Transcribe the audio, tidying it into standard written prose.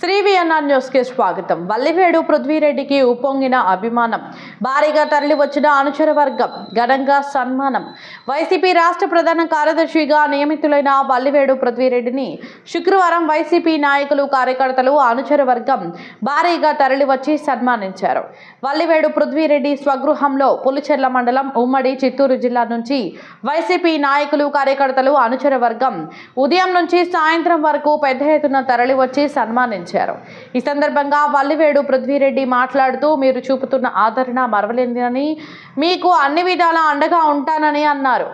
శ్రీవిఎన్ఆర్ news కి స్వాగతం. వల్లివేడు పృథ్వీరెడ్డికి ఉప్పొంగిన అభిమానం. భారీగా తరలి వచ్చిన అనుచర వర్గం ఘనంగా సన్మానం. వైసీపీ రాష్ట్ర ప్రధాన కార్యదర్శిగా నియమితులైన వల్లివేడు పృథ్వీరెడ్డిని శుక్రవారం వైసీపీ నాయకులు, కార్యకర్తలు, అనుచర వర్గం భారీగా తరలివచ్చి సన్మానించారు. వల్లివేడు పృథ్వీరెడ్డి స్వగృహంలో పులిచెర్ల మండలం, ఉమ్మడి చిత్తూరు జిల్లా నుంచి వైసీపీ నాయకులు, కార్యకర్తలు, అనుచర వర్గం ఉదయం నుంచి సాయంత్రం వరకు పెద్ద ఎత్తున తరలివచ్చి సన్మానించారు. ఈ సందర్భంగా వల్లివేడు పృథ్వీరెడ్డి మాట్లాడుతూ, మీరు చూపుతున్న ఆదరణ మరవలేనిదని, మీకు అన్ని విధాలా అండగా ఉంటానని అన్నారు.